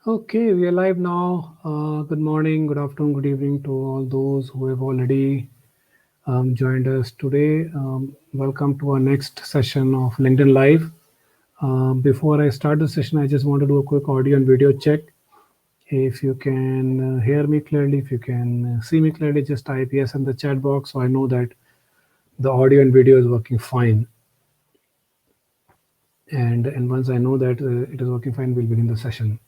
Okay, we are live now. Good morning, good afternoon, good evening to all those who have already joined us today. Welcome to our next session of LinkedIn Live. Before I start the session, I just want to do a quick audio and video check. If you can hear me clearly, if you can see me clearly, just type yes in the chat box so I know that the audio and video is working fine. And once I know that it is working fine, we'll begin the session.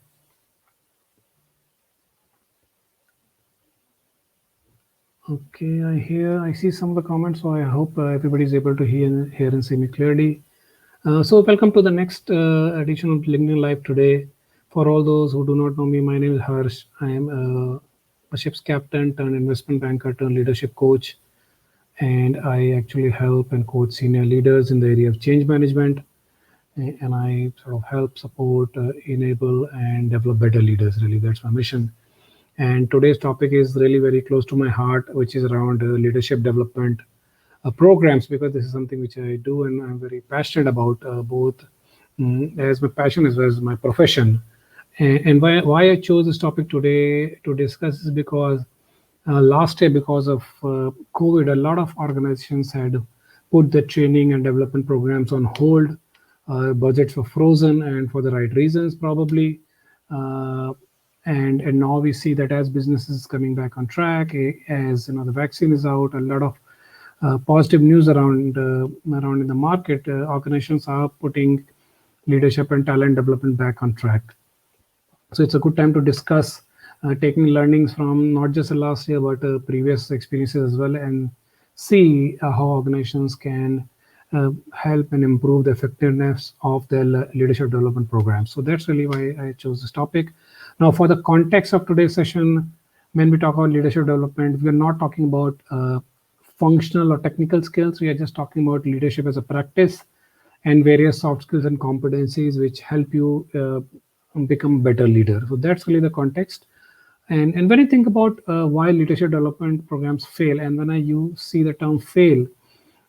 Okay, I see some of the comments, so I hope everybody is able to hear and see me clearly. So welcome to the next edition of LinkedIn Live today. For all those who do not know me, my name is Harsh. I am a ship's captain turned investment banker turned leadership coach, and I actually help and coach senior leaders in the area of change management, and I sort of help support, enable, and develop better leaders. Really, that's my mission. And today's topic is really very close to my heart, which is around leadership development programs, because this is something which I do and I'm very passionate about, both as my passion as well as my profession. And why I chose this topic today to discuss is because last year, because of COVID, a lot of organizations had put the training and development programs on hold. Budgets were frozen, and for the right reasons, probably. Uh, and now we see that as businesses coming back on track, as the vaccine is out, a lot of positive news around in the market. Organizations are putting leadership and talent development back on track. So it's a good time to discuss taking learnings from not just the last year but previous experiences as well, and see how organizations can help and improve the effectiveness of their leadership development programs. So that's really why I chose this topic. Now, for the context of today's session, when we talk about leadership development, we are not talking about functional or technical skills. We are just talking about leadership as a practice and various soft skills and competencies which help you become a better leader. So that's really the context. And when I think about why leadership development programs fail, and when you see the term fail,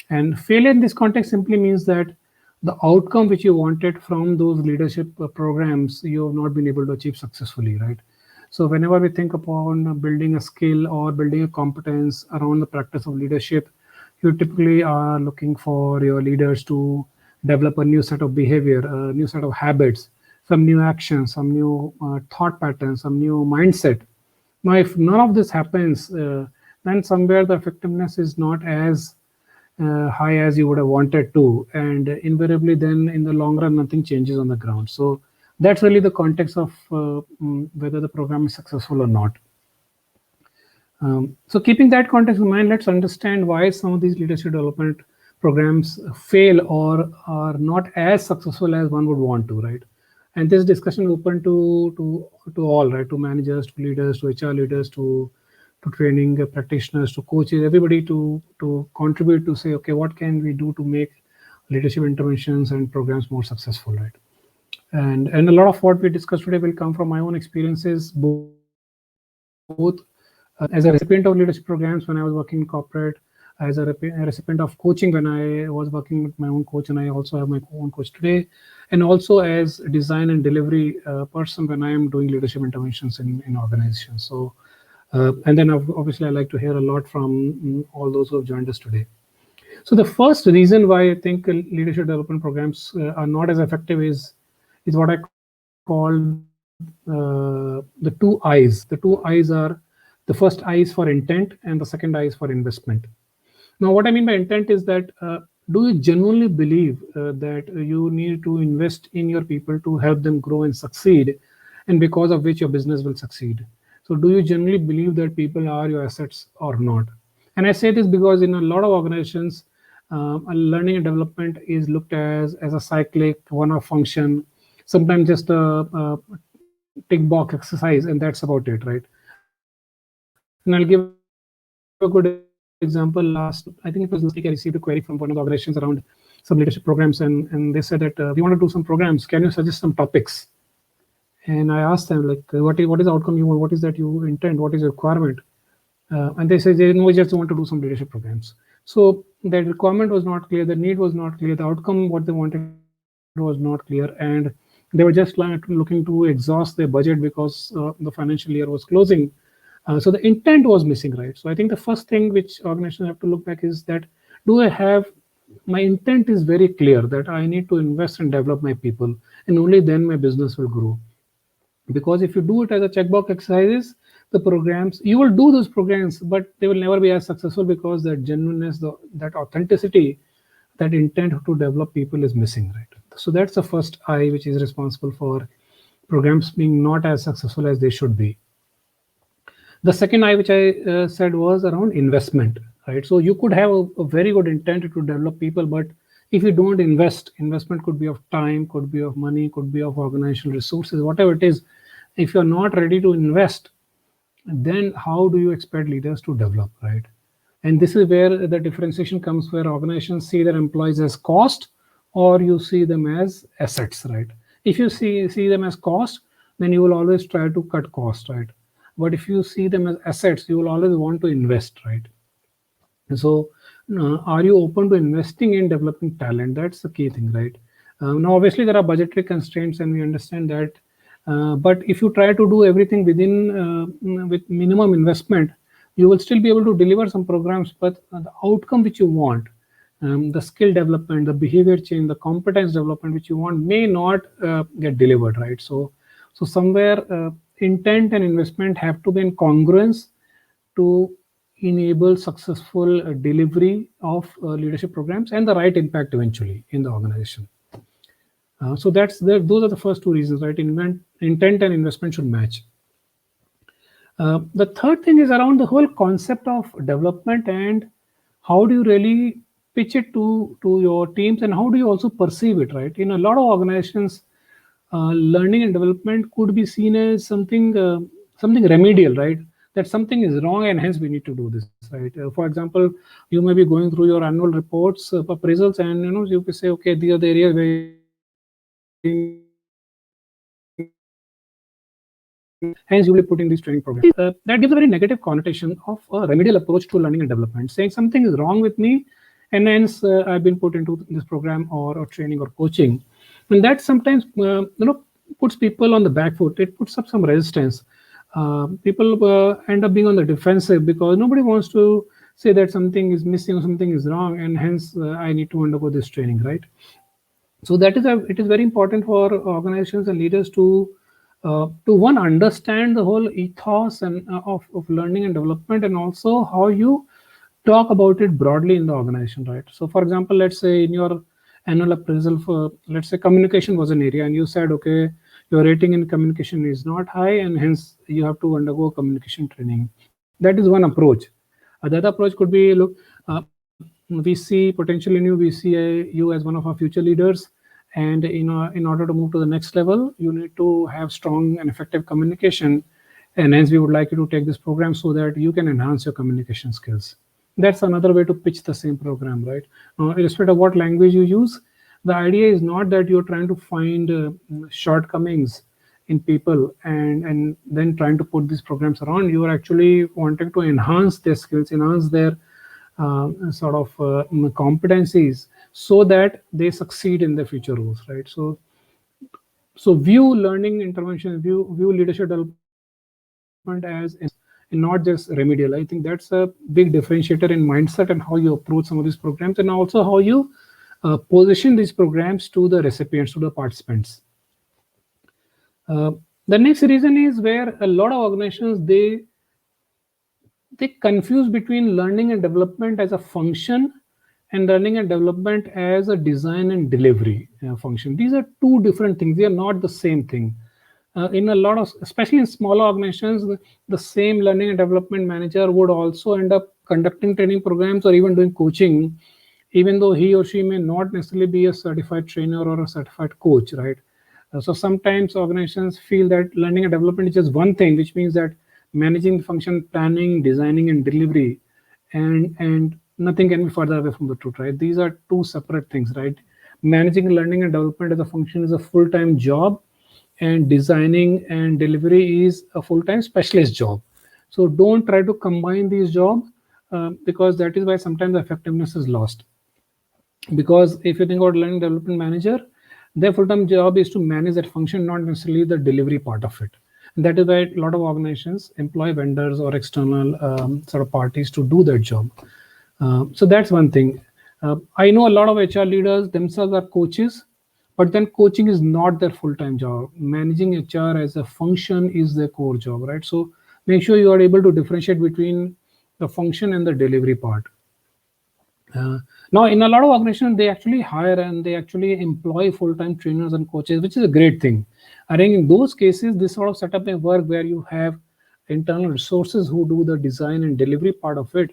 and failure in this context simply means that the outcome which you wanted from those leadership programs, you have not been able to achieve successfully, right? So whenever we think upon building a skill or building a competence around the practice of leadership, you typically are looking for your leaders to develop a new set of behavior, a new set of habits, some new actions, some new thought patterns, some new mindset. Now, if none of this happens, then somewhere the effectiveness is not as high as you would have wanted to, and invariably, then in the long run, nothing changes on the ground. So that's really the context of whether the program is successful or not. So keeping that context in mind, let's understand why some of these leadership development programs fail or are not as successful as one would want to, right? And this discussion is open to all, right? To managers, to leaders, to HR leaders, to training practitioners, to coaches, everybody to contribute to say, okay, what can we do to make leadership interventions and programs more successful, right? And a lot of what we discuss today will come from my own experiences, both as a recipient of leadership programs when I was working in corporate, as a recipient of coaching when I was working with my own coach, and I also have my own coach today, and also as design and delivery person when I am doing leadership interventions in organizations. So, and then obviously I like to hear a lot from all those who have joined us today. So the first reason why I think leadership development programs are not as effective is what I call the two eyes. The two eyes are the first eye is for intent and the second eye is for investment. Now, what I mean by intent is that do you genuinely believe that you need to invest in your people to help them grow and succeed, and because of which your business will succeed? So, do you genuinely believe that people are your assets or not? And I say this because in a lot of organizations, learning and development is looked as a cyclic one-off function, sometimes just a tick box exercise, and that's about it, right? And I'll give a good example. I think it was last week, I received a query from one of the organizations around some leadership programs, and they said that we want to do some programs. Can you suggest some topics? And I asked them, like, what is the outcome you want? What is that you intend? What is your requirement? And they said, no, we just want to do some leadership programs. So that requirement was not clear, the need was not clear, the outcome what they wanted was not clear, and they were not able to deliver. They were just looking to exhaust their budget because the financial year was closing. So the intent was missing, right? So I think the first thing which organizations have to look back is that, do I have, my intent is very clear that I need to invest and develop my people, and only then my business will grow. Because if you do it as a checkbox exercises, the programs, you will do those programs, but they will never be as successful because that genuineness, that authenticity, that intent to develop people is missing, right? So that's the first I which is responsible for programs being not as successful as they should be. The second I which I said was around investment, right? So you could have a very good intent to develop people, but if you don't invest, investment could be of time, could be of money, could be of organizational resources, whatever it is. If you're not ready to invest, then how do you expect leaders to develop, right? And this is where the differentiation comes, where organizations see their employees as cost, or you see them as assets, right? If you see them as cost, then you will always try to cut cost, right? But if you see them as assets, you will always want to invest, right? And so are you open to investing in developing talent? That's the key thing, right? Now obviously there are budgetary constraints, and we understand that, but if you try to do everything with minimum investment, you will still be able to deliver some programs, but the outcome which you want, the skill development, the behavior change, the competence development which you want may not get delivered, right? So somewhere intent and investment have to be in congruence to enable successful delivery of leadership programs and the right impact eventually in the organization. So those are the first two reasons, right? Intent and investment should match. The third thing is around the whole concept of development, and how do you really pitch it to your teams, and how do you also perceive it, right? In a lot of organizations, learning and development could be seen as something remedial, right? That something is wrong and hence we need to do this, right? For example, you may be going through your annual reports, appraisals, and you can say, okay, these are the areas where you need to hence you will be putting these training programs. That gives a very negative connotation of a remedial approach to learning and development, saying something is wrong with me, and hence I've been put into this program or training or coaching. And that sometimes puts people on the back foot. It puts up some resistance. People end up being on the defensive because nobody wants to say that something is missing or something is wrong, and hence I need to undergo this training, right? So it is very important for organizations and leaders to one, understand the whole ethos and of learning and development, and also how you talk about it broadly in the organization, right? So for example, let's say in your annual appraisal for, let's say, communication was an area, and you said, okay, your rating in communication is not high, and hence you have to undergo communication training. That is one approach. The other approach could be, look, we see potential in you, we see you as one of our future leaders, and in order to move to the next level, you need to have strong and effective communication, and hence we would like you to take this program so that you can enhance your communication skills. That's another way to pitch the same program, right? Irrespective of what language you use, the idea is not that you're trying to find shortcomings in people and then trying to put these programs around. You are actually wanting to enhance their skills, enhance their competencies, so that they succeed in their future roles, right? So view learning intervention, view leadership development as not just remedial. I think that's a big differentiator in mindset and how you approach some of these programs, and also how you position these programs to the recipients, to the participants. The next reason is where a lot of organizations, they confuse between learning and development as a function and learning and development as a design and delivery function. These are two different things. They are not the same thing. In a lot of, especially in smaller organizations, the same learning and development manager would also end up conducting training programs or even doing coaching, even though he or she may not necessarily be a certified trainer or a certified coach, right? So sometimes organizations feel that learning and development is just one thing, which means that managing function, planning, designing, and delivery, and nothing can be further away from the truth, right? These are two separate things, right? Managing learning and development as a function is a full-time job, and designing and delivery is a full-time specialist job. So don't try to combine these jobs, because that is why sometimes the effectiveness is lost. Because if you think about learning development manager, Their full-time job is to manage that function, not necessarily the delivery part of it. And that is why a lot of organizations employ vendors or external sort of parties to do that job. So that's one thing. I know a lot of HR leaders themselves are coaches, but then coaching is not their full-time job. Managing HR as a function is their core job, right? So make sure you are able to differentiate between the function and the delivery part. Now, in a lot of organizations, they actually hire and they actually employ full-time trainers and coaches, which is a great thing. I think in those cases, this sort of setup may work where you have internal resources who do the design and delivery part of it.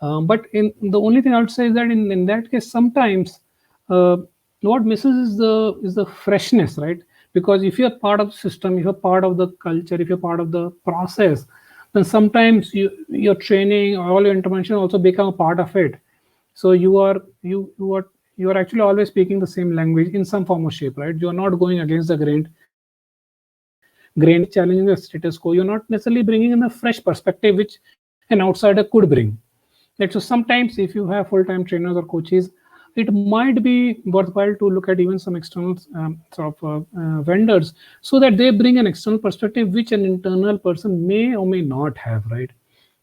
But in the only thing I would say is that in that case, sometimes what misses is the freshness, right? Because if you're part of the system, if you're part of the culture, if you're part of the process, then sometimes your training, all your intervention also become a part of it. So you are actually always speaking the same language in some form or shape, right? You are not going against the grain, challenging the status quo. You're not necessarily bringing in a fresh perspective which an outsider could bring. Right? So sometimes if you have full-time trainers or coaches, it might be worthwhile to look at even some external vendors, so that they bring an external perspective which an internal person may or may not have, right?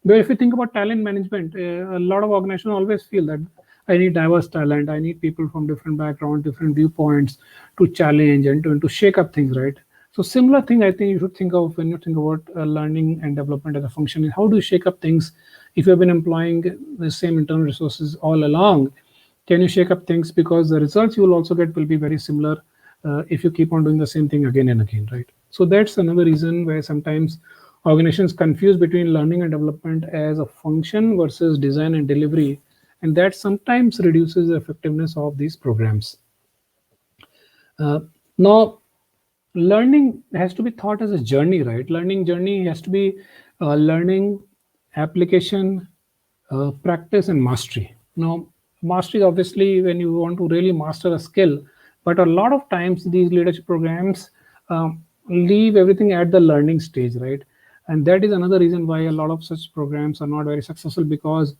But if you think about talent management, a lot of organizations always feel that I need diverse talent, I need people from different backgrounds, different viewpoints to challenge and to shake up things, right? So similar thing I think you should think of when you think about learning and development as a function is how do you shake up things. If you've been employing the same internal resources all along, can you shake up things, because the results you will also get will be very similar if you keep on doing the same thing again and again, right? So that's another reason where sometimes organizations confuse between learning and development as a function versus design and delivery, and that sometimes reduces the effectiveness of these programs. Now, learning has to be thought as a journey, right? Learning journey has to be learning, application, practice, and mastery. Now, mastery, obviously, when you want to really master a skill, but a lot of times these leadership programs leave everything at the learning stage, right? And that is another reason why a lot of such programs are not very successful, because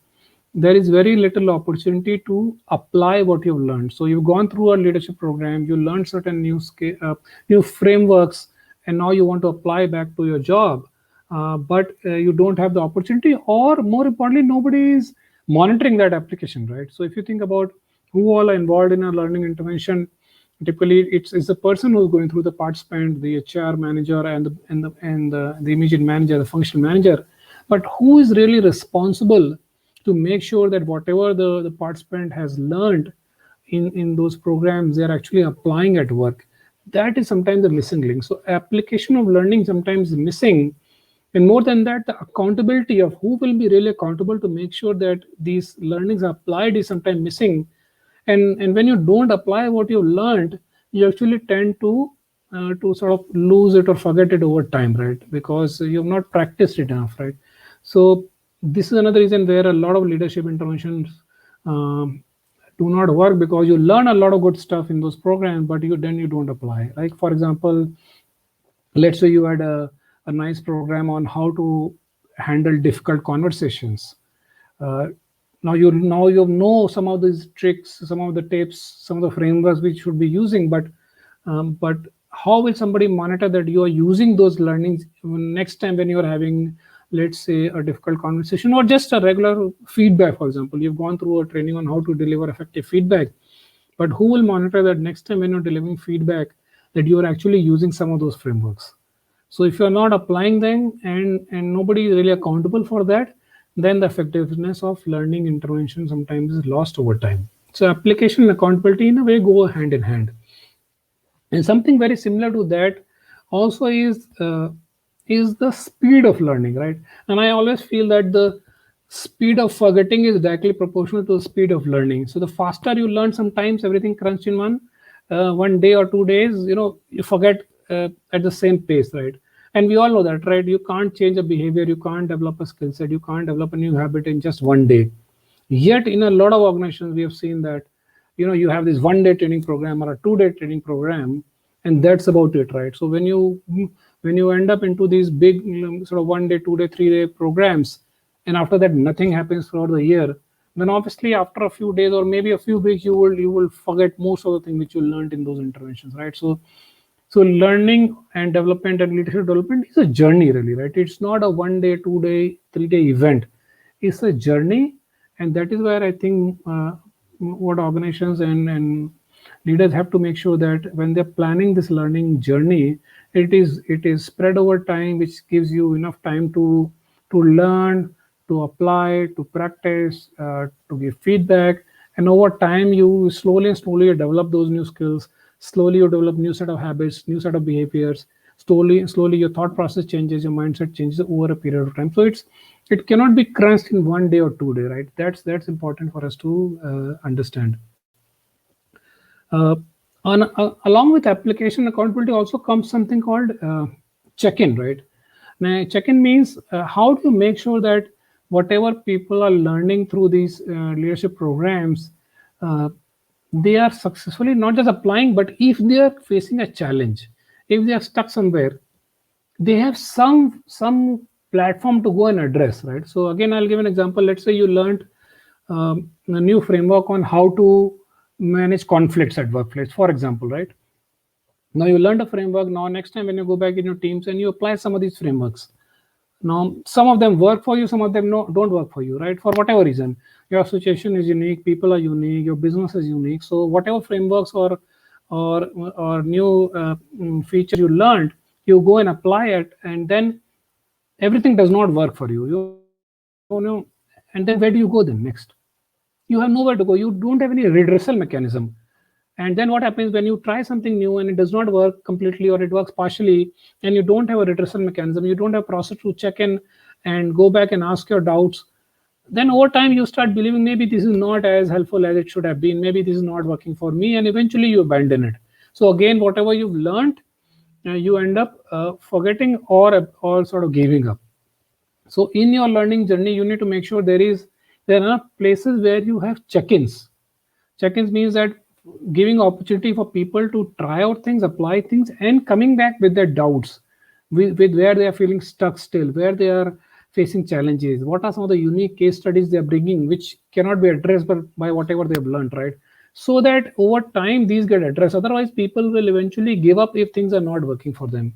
there is very little opportunity to apply what you've learned. So you've gone through a leadership program, you learned certain new frameworks, and now you want to apply back to your job, but you don't have the opportunity, or more importantly, nobody is monitoring that application, right? So if you think about who all are involved in a learning intervention, typically it's the person who's going through, the participant, the HR manager, and the immediate manager, the functional manager. But who is really responsible to make sure that whatever the participant has learned in those programs, they're actually applying at work? That is sometimes the missing link. So application of learning sometimes is missing. And more than that, the accountability of who will be really accountable to make sure that these learnings are applied is sometimes missing. And when you don't apply what you've learned, you actually tend to sort of lose it or forget it over time, right? Because you've not practiced it enough, right? So this is another reason where a lot of leadership interventions do not work, because you learn a lot of good stuff in those programs, but you don't apply. Like, for example, let's say you had a nice program on how to handle difficult conversations. Now you know some of these tricks, some of the tips, some of the frameworks which should be using, but how will somebody monitor that you are using those learnings next time when you are having, let's say, a difficult conversation or just a regular feedback? For example, you've gone through a training on how to deliver effective feedback, but who will monitor that next time when you're delivering feedback that you are actually using some of those frameworks? So if you're not applying them and nobody is really accountable for that, then the effectiveness of learning intervention sometimes is lost over time. So application and accountability in a way go hand in hand. And something very similar to that also is the speed of learning, right? And I always feel that the speed of forgetting is directly proportional to the speed of learning. So the faster you learn, sometimes everything crunched in one day or 2 days, you forget at the same pace, right? And we all know that, right? You can't change a behavior, you can't develop a skill set, you can't develop a new habit in just one day. Yet in a lot of organizations, we have seen that, you have this 1-day training program or a 2-day training program, and that's about it, right? So when you end up into these big sort of 1-day, 2-day, 3-day programs, and after that nothing happens throughout the year, then obviously after a few days or maybe a few weeks, you will forget most of the things which you learned in those interventions, right? So learning and development and leadership development is a journey, really, right? It's not a 1 day, 2 day, 3 day event. It's a journey, and that is where I think what organizations and leaders have to make sure that when they're planning this learning journey, it is spread over time, which gives you enough time to learn, to apply, to practice, to give feedback, and over time you slowly develop those new skills. Slowly you develop new set of habits, new set of behaviors. Slowly your thought process changes, your mindset changes over a period of time. So it cannot be crunched in 1 day or 2 day, right? That's important for us to understand. uh, Along with application accountability also comes something called check-in, right? Now, check-in means how do you make sure that whatever people are learning through these leadership programs, uh, they are successfully not just applying, but if they are facing a challenge, if they are stuck somewhere, they have some platform to go and address, right? So again, I'll give an example. Let's say you learned a new framework on how to manage conflicts at workplace, for example, right? Now you learned a framework. Now next time when you go back in your teams and you apply some of these frameworks, now some of them work for you, some of them don't work for you, right? For whatever reason, your association is unique, people are unique, your business is unique. So whatever frameworks or new features you learned, you go and apply it, and then everything does not work for you, and then where do you go then next? You have nowhere to go. You don't have any redressal mechanism. And then what happens when you try something new and it does not work completely or it works partially, and you don't have a redressal mechanism, you don't have process to check in and go back and ask your doubts, then over time you start believing maybe this is not as helpful as it should have been, maybe this is not working for me, and eventually you abandon it. So again, whatever you've learned, you end up forgetting or sort of giving up. So in your learning journey, you need to make sure there are places where you have check-ins. Check-ins means that giving opportunity for people to try out things, apply things, and coming back with their doubts, with where they are feeling stuck still, where they are facing challenges, what are some of the unique case studies they are bringing which cannot be addressed by whatever they have learned, right? So that over time these get addressed. Otherwise, people will eventually give up if things are not working for them.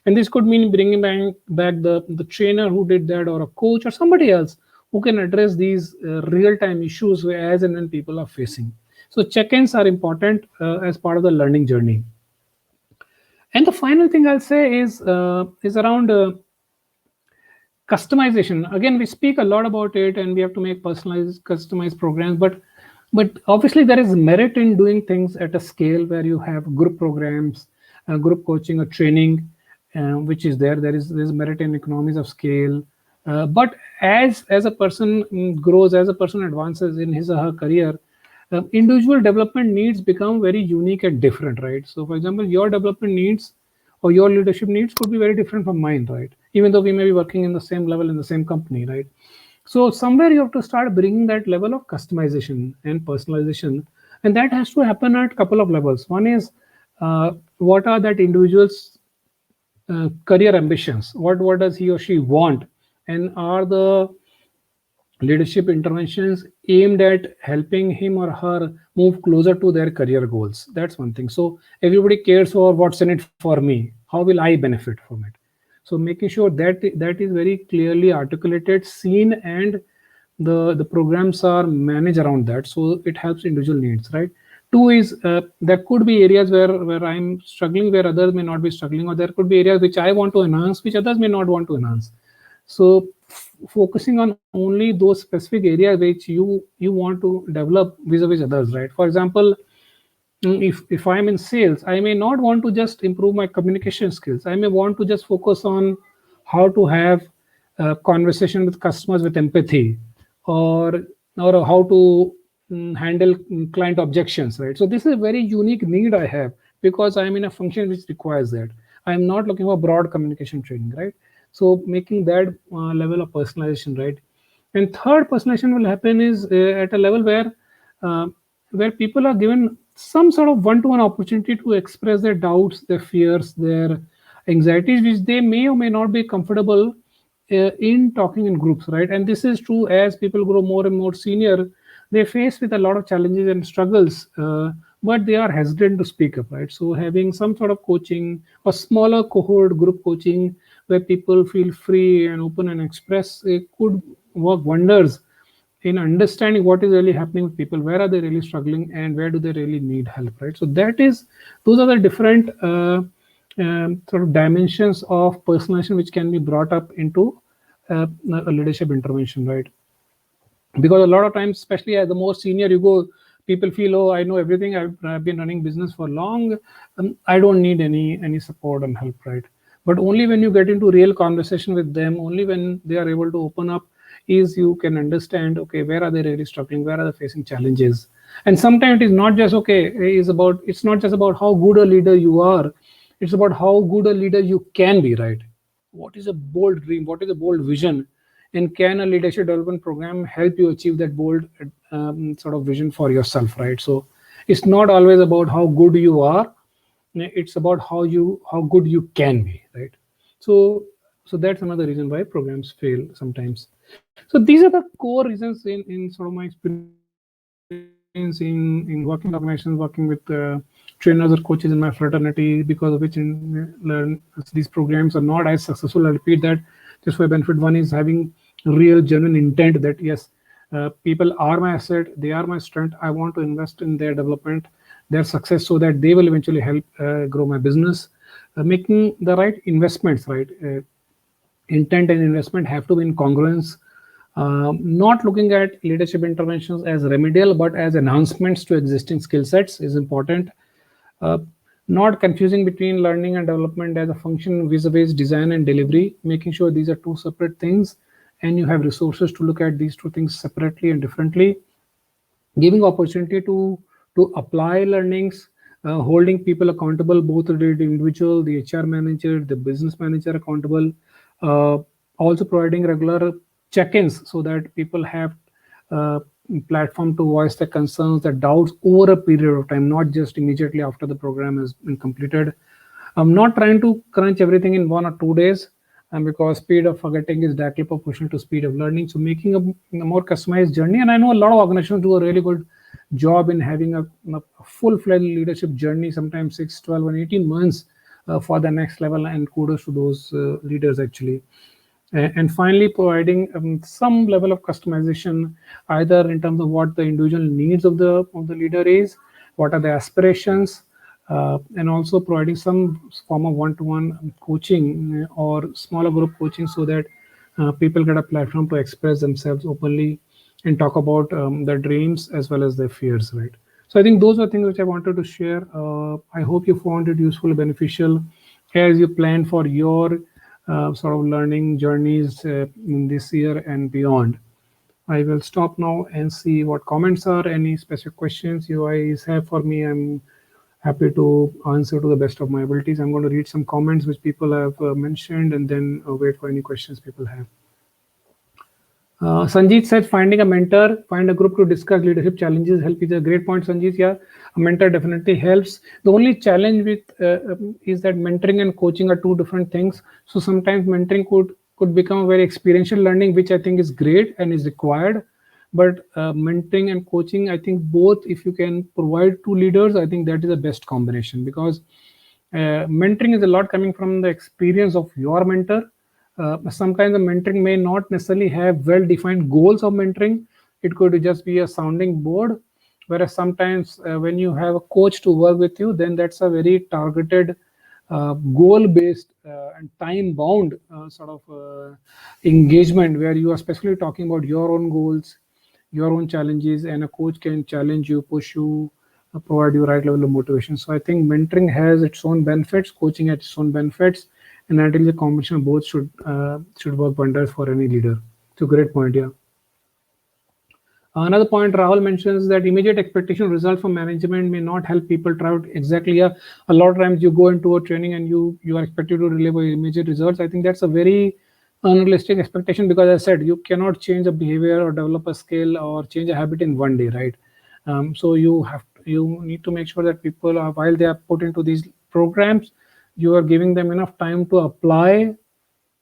And this could mean bringing back the trainer who did that, or a coach or somebody else who can address these real-time issues as and when people are facing. So check-ins are important as part of the learning journey. And the final thing I'll say is around customization. Again, we speak a lot about it, and we have to make personalized, customized programs. But obviously, there is merit in doing things at a scale where you have group programs, group coaching, or training, which is there. There's merit in economies of scale. But as a person grows, as a person advances in his or her career, individual development needs become very unique and different, right? So, for example, your development needs or your leadership needs could be very different from mine, right? Even though we may be working in the same level in the same company, right? So somewhere you have to start bringing that level of customization and personalization, and that has to happen at a couple of levels. One is what are that individual's career ambitions? What does he or she want, and are the leadership interventions aimed at helping him or her move closer to their career goals? That's one thing. So everybody cares for what's in it for me. How will I benefit from it? So making sure that is very clearly articulated, seen, and the programs are managed around that, so it helps individual needs, right? Two is there could be areas where I'm struggling, where others may not be struggling, or there could be areas which I want to enhance, which others may not want to enhance. So focusing on only those specific areas which you want to develop vis-a-vis others, right? For example, if I'm in sales, I may not want to just improve my communication skills. I may want to just focus on how to have a conversation with customers with empathy, or how to handle client objections, right? So this is a very unique need I have because I'm in a function which requires that. I'm not looking for broad communication training, right? So making that level of personalization, right? And third, personalization will happen is at a level uh, where people are given some sort of one-to-one opportunity to express their doubts, their fears, their anxieties, which they may or may not be comfortable in talking in groups, right? And this is true as people grow more and more senior. they face with a lot of challenges and struggles, but they are hesitant to speak up, right? So having some sort of coaching or smaller cohort group coaching where people feel free and open and express, it could work wonders in understanding what is really happening with people, where are they really struggling, and where do they really need help, right? So those are the different sort of dimensions of personalization which can be brought up into a leadership intervention, right? Because a lot of times, especially as the more senior you go, people feel, oh, I know everything, I've been running business for long, I don't need any support and help, right? But only when you get into real conversation with them, only when they are able to open up, is you can understand, okay, where are they really struggling, where are they facing challenges. And sometimes it is not just, okay, it's not just about how good a leader you are, it's about how good a leader you can be, right? What is a bold dream, what is a bold vision, and can a leadership development program help you achieve that bold sort of vision for yourself, right? So it's not always about how good you are, it's about how good you can be, right? So that's another reason why programs fail sometimes. So these are the core reasons in sort of my experience in working with organizations, working with trainers or coaches in my fraternity, because of which these programs are not as successful. I repeat that just for your benefit. One is having real genuine intent that yes, people are my asset, they are my strength, I want to invest in their development, their success, so that they will eventually help grow my business. Making the right investments, right? Intent and investment have to be in congruence. Not looking at leadership interventions as remedial but as enhancements to existing skill sets is important. uh, Not confusing between learning and development as a function vis-a-vis design and delivery, making sure these are two separate things and you have resources to look at these two things separately and differently. Giving opportunity to apply learnings, holding people accountable, both the individual, the HR manager, the business manager accountable, uh, also providing regular check-ins so that people have uh, platform to voice their concerns, their doubts over a period of time, not just immediately after the program has been completed. I'm not trying to crunch everything in 1 or 2 days, and because speed of forgetting is directly proportional to speed of learning. So making a more customized journey, and I know a lot of organizations do a really good job in having a full-fledged leadership journey, sometimes 6, 12, and 18 months for the next level, and kudos to those leaders actually. And finally, providing some level of customization, either in terms of what the individual needs of the leader is, what are the aspirations, and also providing some form of one-to-one coaching or smaller group coaching, so that people get a platform to express themselves openly and talk about their dreams as well as their fears, right? So I think those are things which I wanted to share. I hope you found it useful, beneficial as you plan for your sort of learning journeys in this year and beyond. I will stop now and see what comments are. Any specific questions you guys have for me, I'm happy to answer to the best of my abilities. I'm going to read some comments which people have mentioned, and then wait for any questions people have. Sanjeet said, finding a mentor, find a group to discuss leadership challenges, help is a great point, Sanjeet. Yeah, a mentor definitely helps. The only challenge with is that mentoring and coaching are two different things. So sometimes mentoring could become a very experiential learning, which I think is great and is required. But mentoring and coaching, I think both, if you can provide to leaders, I think that is the best combination, because mentoring is a lot coming from the experience of your mentor. Sometimes the mentoring may not necessarily have well-defined goals of mentoring. It could just be a sounding board. Whereas sometimes when you have a coach to work with you, then that's a very targeted, goal-based and time-bound sort of engagement, where you are specifically talking about your own goals, your own challenges, and a coach can challenge you, push you, provide you right level of motivation. So I think mentoring has its own benefits, coaching has its own benefits, and I think the combination of both should work wonders for any leader. So great point, yeah. Another point Rahul mentions, that immediate expectation result from management may not help people try out exactly. Yeah, a lot of times you go into a training and you are expected to deliver immediate results. I think that's a very unrealistic expectation, because as I said, you cannot change a behavior or develop a skill or change a habit in one day, right? So you need to make sure that people are, while they are put into these programs, you are giving them enough time to apply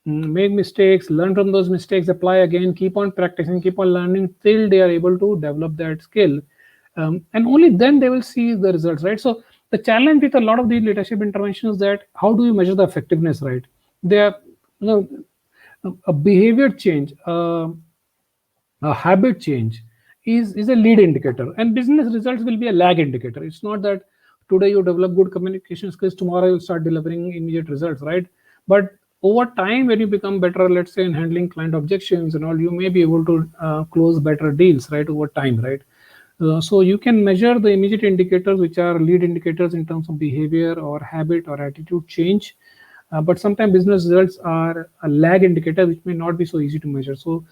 make mistakes, learn from those mistakes, apply again, keep on practicing, keep on learning till they are able to develop that skill. And only then they will see the results, right? So the challenge with a lot of these leadership interventions is that how do you measure the effectiveness, right? They are, a behavior change, a habit change is a lead indicator, and business results will be a lag indicator. It's not that today you develop good communication skills, tomorrow you'll start delivering immediate results, right? But over time, when you become better, let's say in handling client objections and all, you may be able to close better deals, right, over time, right? So you can measure the immediate indicators, which are lead indicators in terms of behavior or habit or attitude change. But sometimes business results are a lag indicator, which may not be so easy to measure. So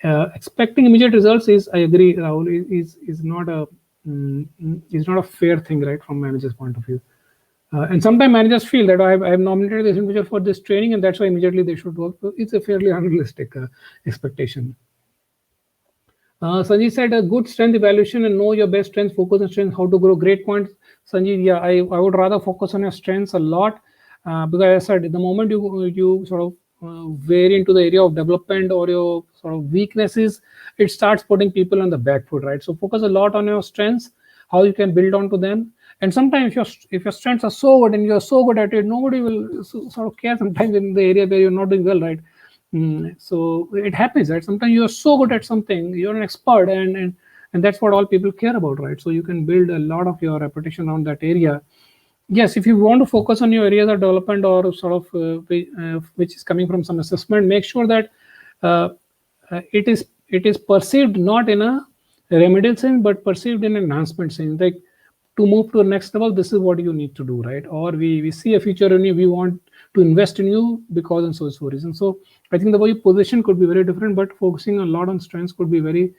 expecting immediate results is, I agree, Rahul, is not a is not a fair thing, right, from manager's point of view. And sometimes managers feel that I have nominated this individual for this training, and that's why immediately they should work. So it's a fairly unrealistic expectation. Sanjeev said a good strength evaluation and know your best strengths, focus on strengths, how to grow. Great point, Sanjeev. Yeah, I would rather focus on your strengths a lot because as I said, the moment you sort of vary into the area of development or your sort of weaknesses, it starts putting people on the back foot, right? So focus a lot on your strengths, how you can build onto them. And sometimes if your strengths are so good and you're so good at it, nobody will sort of care sometimes in the area where you're not doing well, right? So it happens, right? Sometimes you're so good at something, you're an expert, and that's what all people care about, right? So you can build a lot of your reputation around that area. Yes, if you want to focus on your areas of development or sort of which is coming from some assessment, make sure that it is perceived not in a remedial sense, but perceived in an enhancement sense. Like, to move to the next level, this is what you need to do, right? Or we see a future in you, we want to invest in you because and so reason. So I think the way you position could be very different, but focusing a lot on strengths could be very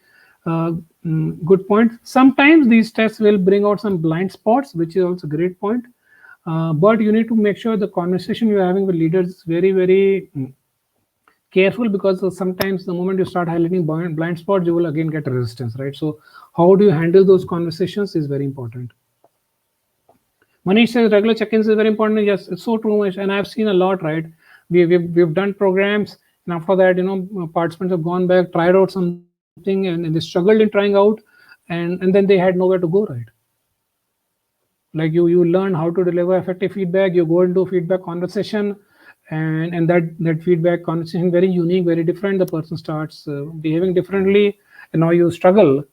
good point. Sometimes these tests will bring out some blind spots, which is also a great point. But you need to make sure the conversation you're having with leaders is very, very careful, because sometimes the moment you start highlighting blind spots, you will again get resistance, right? So how do you handle those conversations is very important. Manish says regular check-ins is very important. Yes, it's so true, and I've seen a lot, right? We've done programs, and after that, participants have gone back, tried out something, and they struggled in trying out, and then they had nowhere to go, right? Like you learn how to deliver effective feedback, you go into a feedback conversation, and that feedback conversation very unique, very different. The person starts behaving differently, and now you struggle,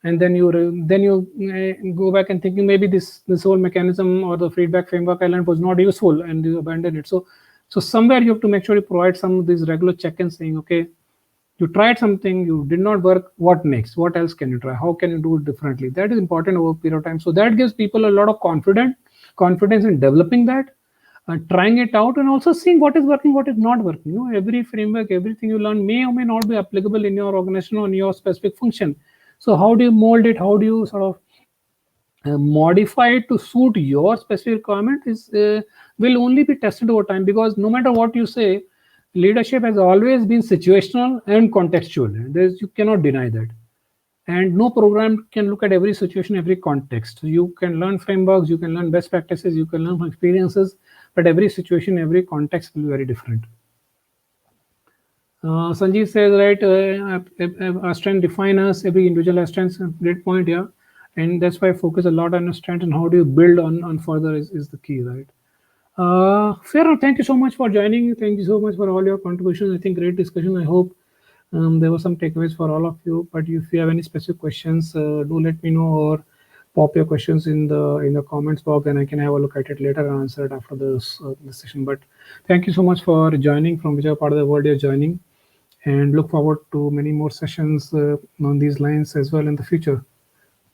and then you go back and thinking maybe this whole mechanism or the feedback framework I learned was not useful, and you abandon it. So somewhere you have to make sure you provide some of these regular check-ins, saying, okay, you tried something, you did not work, what next? What else can you try? How can you do it differently? That is important over a period of time. So that gives people a lot of confidence in developing that, trying it out, and also seeing what is working, what is not working. Every framework, everything you learn may or may not be applicable in your organization or in your specific function. So how do you mold it? How do you sort of modify it to suit your specific requirement will only be tested over time, because no matter what you say, leadership has always been situational and contextual. You cannot deny that. And no program can look at every situation, every context. You can learn frameworks, you can learn best practices, you can learn from experiences, but every situation, every context will be very different. Sanjeev says, right, our strength define us, every individual has strengths. Great point, yeah. And that's why I focus a lot on your strength, and how do you build on further is the key, right? Fair enough. Thank you so much for joining. Thank you so much for all your contributions. I think great discussion. I hope there were some takeaways for all of you. But if you have any specific questions, do let me know, or pop your questions in the comments box, and I can have a look at it later and answer it after this session. But thank you so much for joining, from whichever part of the world you're joining, and look forward to many more sessions on these lines as well in the future.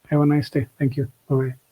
Have a nice day. Thank you. Bye-bye.